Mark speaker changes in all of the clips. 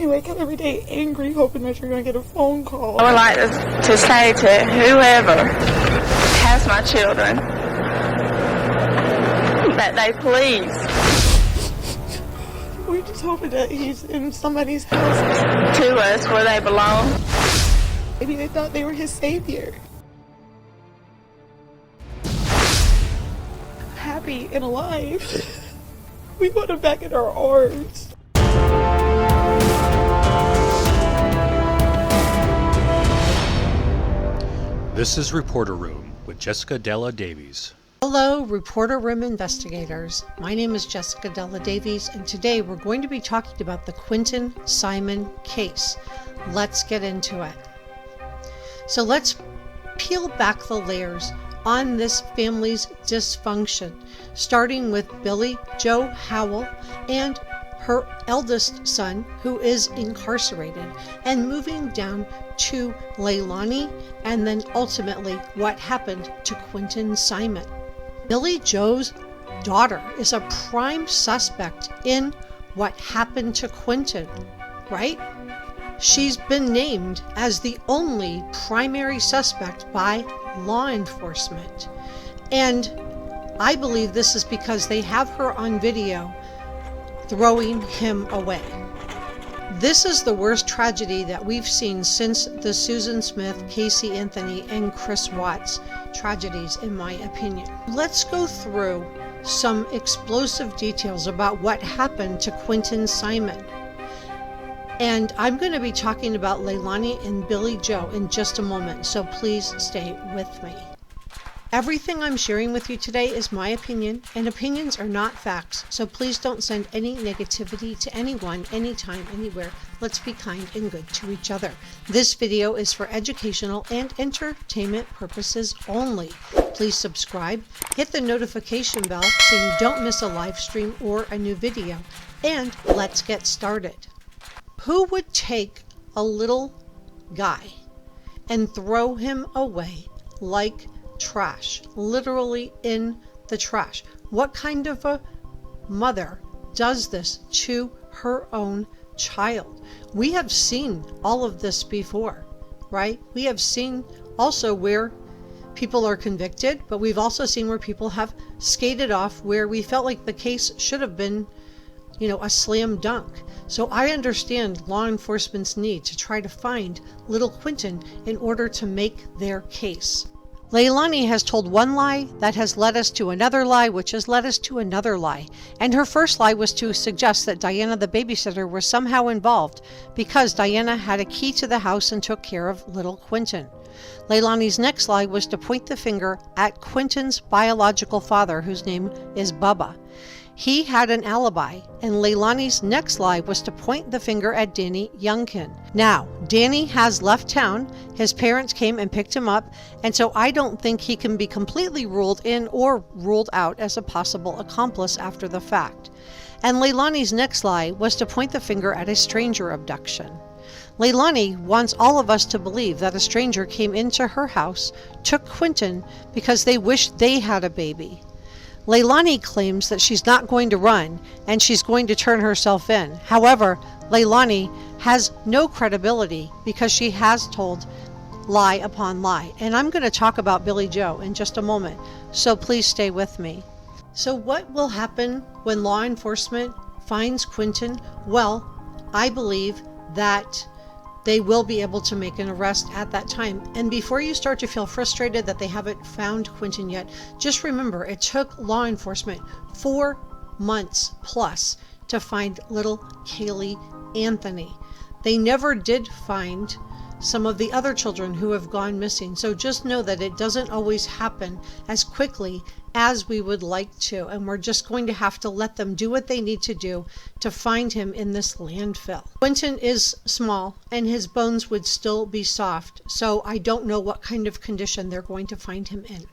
Speaker 1: You wake up every day angry, hoping that you're going to get a phone call.
Speaker 2: I would like to say to whoever has my children that they please.
Speaker 1: We're just hoping that he's in somebody's house.
Speaker 2: To us where they belong.
Speaker 1: Maybe they thought they were his savior. Happy and alive. We want him back in our arms.
Speaker 3: This is Reporter Room with Jessica Della Davies.
Speaker 4: Hello, Reporter Room investigators. My name is Jessica Della Davies, and today we're going to be talking about the Quinton Simon case. Let's get into it. So let's peel back the layers on this family's dysfunction, starting with Billie Jo Howell and her eldest son, who is incarcerated, and moving down to Leilani, and then ultimately what happened to Quinton Simon. Billie Jo's daughter is a prime suspect in what happened to Quinton, right? She's been named as the only primary suspect by law enforcement. And I believe this is because they have her on video throwing him away. This is the worst tragedy that we've seen since the Susan Smith, Casey Anthony, and Chris Watts tragedies, in my opinion. Let's go through some explosive details about what happened to Quinton Simon. And I'm going to be talking about Leilani and Billie Jo in just a moment, so please stay with me. Everything I'm sharing with you today is my opinion, and opinions are not facts, so please don't send any negativity to anyone, anytime, anywhere. Let's be kind and good to each other. This video is for educational and entertainment purposes only. Please subscribe, hit the notification bell so you don't miss a live stream or a new video, and let's get started. Who would take a little guy and throw him away like trash, literally in the trash? What kind of a mother does this to her own child? We have seen all of this before, right? We have seen also where people are convicted, but we've also seen where people have skated off, where we felt like the case should have been, a slam dunk. So I understand law enforcement's need to try to find little Quinton in order to make their case. Leilani has told one lie that has led us to another lie, which has led us to another lie. And her first lie was to suggest that Diana, the babysitter, was somehow involved because Diana had a key to the house and took care of little Quinton. Leilani's next lie was to point the finger at Quinton's biological father, whose name is Bubba. He had an alibi, and Leilani's next lie was to point the finger at Danny Youngkin. Now, Danny has left town, his parents came and picked him up, and so I don't think he can be completely ruled in or ruled out as a possible accomplice after the fact. And Leilani's next lie was to point the finger at a stranger abduction. Leilani wants all of us to believe that a stranger came into her house, took Quinton because they wished they had a baby. Leilani claims that she's not going to run and she's going to turn herself in. However, Leilani has no credibility because she has told lie upon lie. And I'm going to talk about Billie Jo in just a moment, so please stay with me. So what will happen when law enforcement finds Quinton? Well, I believe that they will be able to make an arrest at that time. And before you start to feel frustrated that they haven't found Quinton yet, just remember it took law enforcement 4 months plus to find little Kaylee Anthony. They never did find some of the other children who have gone missing. So just know that it doesn't always happen as quickly as we would like to, and we're just going to have to let them do what they need to do to find him in this landfill. Quinton is small and his bones would still be soft, so I don't know what kind of condition they're going to find him in.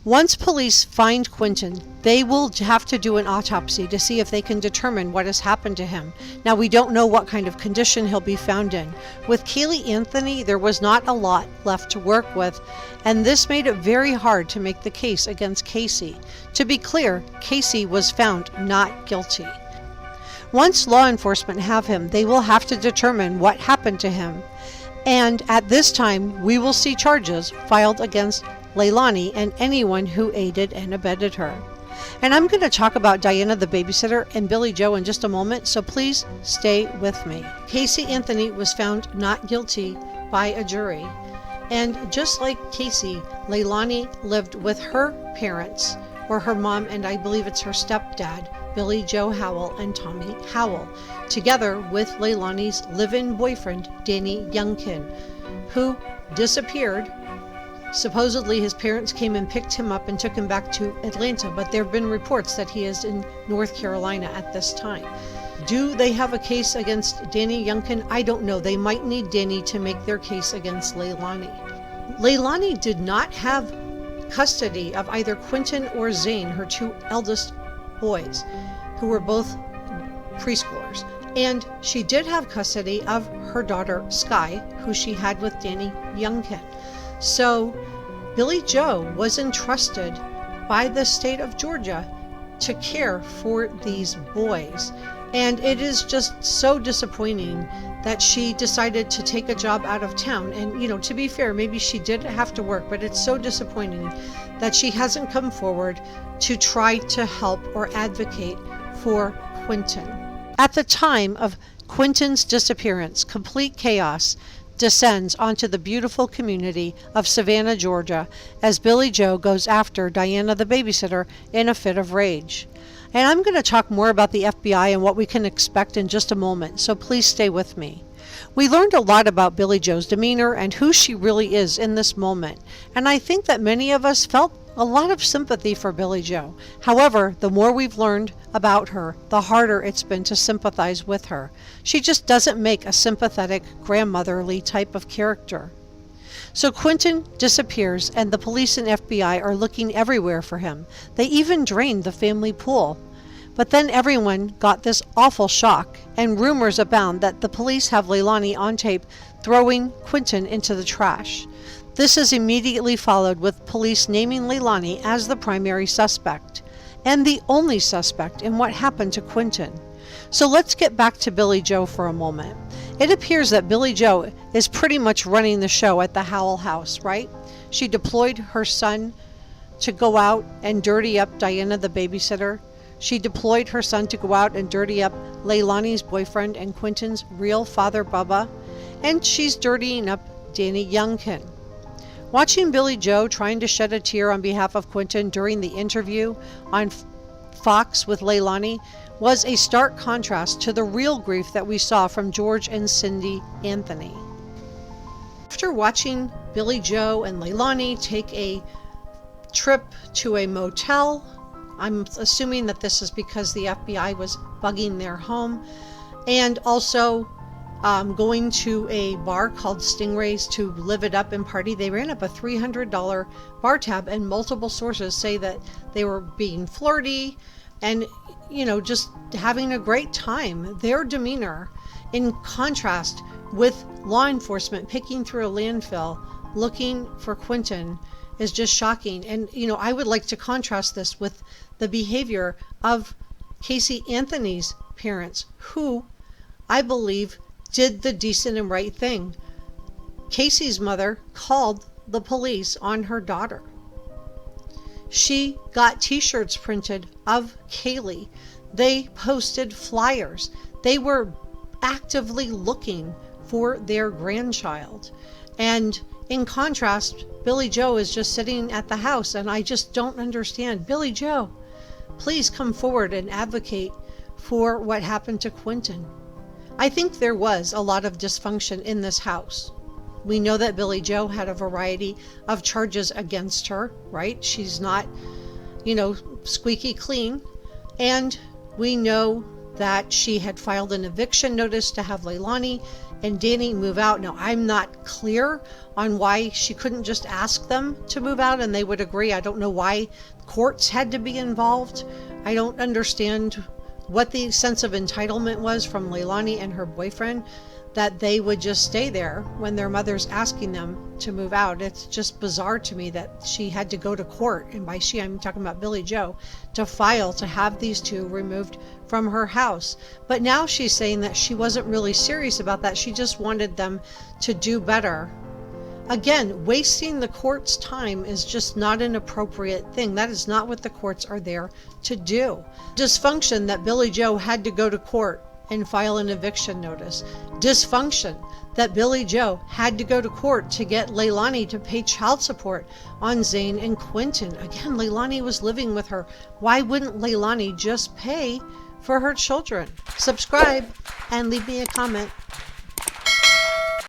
Speaker 4: Once police find Quinton, they will have to do an autopsy to see if they can determine what has happened to him. Now, we don't know what kind of condition he'll be found in. With Kaylee Anthony, there was not a lot left to work with, and this made it very hard to make the case against Casey. To be clear, Casey was found not guilty. Once law enforcement have him, they will have to determine what happened to him. And at this time, we will see charges filed against Leilani and anyone who aided and abetted her. And I'm going to talk about Diana the babysitter and Billie Jo in just a moment, so please stay with me. Casey Anthony was found not guilty by a jury. And just like Casey, Leilani lived with her parents, or her mom, and I believe it's her stepdad, Billie Jo Howell and Tommy Howell, together with Leilani's live-in boyfriend, Danny Youngkin, who disappeared. Supposedly his parents came and picked him up and took him back to Atlanta, but there have been reports that he is in North Carolina at this time. Do they have a case against Danny Youngkin? I don't know. They might need Danny to make their case against Leilani. Leilani did not have custody of either Quinton or Zane, her two eldest boys, who were both preschoolers. And she did have custody of her daughter, Sky, who she had with Danny Youngkin. So Billie Jo was entrusted by the state of Georgia to care for these boys. And it is just so disappointing that she decided to take a job out of town. And, you know, to be fair, maybe she did have to work, but it's so disappointing that she hasn't come forward to try to help or advocate for Quinton. At the time of Quinton's disappearance, complete chaos descends onto the beautiful community of Savannah, Georgia, as Billie Jo goes after Diana the babysitter in a fit of rage. And I'm going to talk more about the FBI and what we can expect in just a moment, so please stay with me. We learned a lot about Billie Jo's demeanor and who she really is in this moment, and I think that many of us felt a lot of sympathy for Billie Jo. However, the more we've learned about her, the harder it's been to sympathize with her. She just doesn't make a sympathetic, grandmotherly type of character. So Quinton disappears, and the police and FBI are looking everywhere for him. They even drained the family pool. But then everyone got this awful shock, and rumors abound that the police have Leilani on tape throwing Quinton into the trash. This is immediately followed with police naming Leilani as the primary suspect, and the only suspect in what happened to Quinton. So let's get back to Billie Jo for a moment. It appears that Billie Jo is pretty much running the show at the Howell house, right? She deployed her son to go out and dirty up Diana the babysitter. She deployed her son to go out and dirty up Leilani's boyfriend and Quinton's real father, Bubba. And she's dirtying up Danny Youngkin. Watching Billie Jo trying to shed a tear on behalf of Quinton during the interview on Fox with Leilani was a stark contrast to the real grief that we saw from George and Cindy Anthony. After watching Billie Jo and Leilani take a trip to a motel, I'm assuming that this is because the FBI was bugging their home, and also going to a bar called Stingrays to live it up and party. They ran up a $300 bar tab, and multiple sources say that they were being flirty and, you know, just having a great time. Their demeanor, in contrast with law enforcement picking through a landfill looking for Quinton, is just shocking. And, you know, I would like to contrast this with the behavior of Casey Anthony's parents, who I believe did the decent and right thing. Casey's mother called the police on her daughter. She got t-shirts printed of Kaylee. They posted flyers. They were actively looking for their grandchild. And in contrast, Billie Jo is just sitting at the house, and I just don't understand. Billie Jo, please come forward and advocate for what happened to Quinton. I think there was a lot of dysfunction in this house. We know that Billie Jo had a variety of charges against her, right? She's not, you know, squeaky clean. And we know that she had filed an eviction notice to have Leilani and Danny move out. Now, I'm not clear on why she couldn't just ask them to move out and they would agree. I don't know why courts had to be involved. I don't understand what the sense of entitlement was from Leilani and her boyfriend. that they would just stay there when their mother's asking them to move out. It's just bizarre to me that she had to go to court, and by she I'm talking about Billie Jo, to file to have these two removed from her house. But now she's saying that she wasn't really serious about that. She just wanted them to do better. Again, wasting the court's time is just not an appropriate thing. That is not what the courts are there to do. Dysfunction that Billie Jo had to go to court and file an eviction notice. Dysfunction that Billie Jo had to go to court to get Leilani to pay child support on Zane and Quinton. Again, Leilani was living with her. Why wouldn't Leilani just pay for her children? Subscribe and leave me a comment.